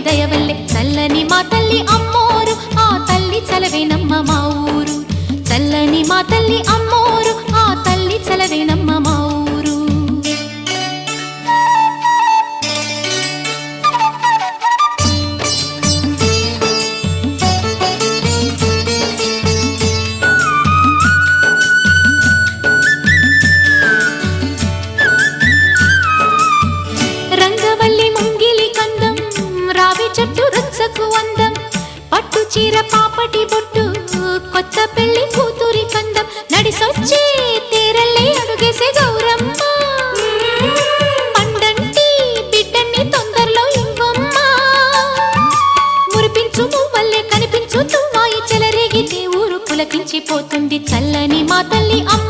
దయవల్లే చల్లని మా తల్లి అమ్మోరు ఆ తల్లి చలవేనమ్మ మా ఊరు చల్లని మా తల్లి అమ్మోరు ఆ తల్లి చలవేనమ్మ మా ఊరు రంగవల్లి ముంగిలి కందం రావి చెట్టు రచ్చకు అందం పట్టు చీర పాపటి బొట్టు కొత్త పెళ్లి కూతురి కందం నడిసొచ్చే తేరల్లే అడుగేసే గౌరమ్మ పండంటి బిడ్డన్ని తొందరలో ఇవ్వమ్మ మురిపించు మువ్వల్లే కనిపించు తువ్వాయి చెలరేగితే ఊరు పులకించిపోతుంది చల్లని మా తల్లి అమ్మ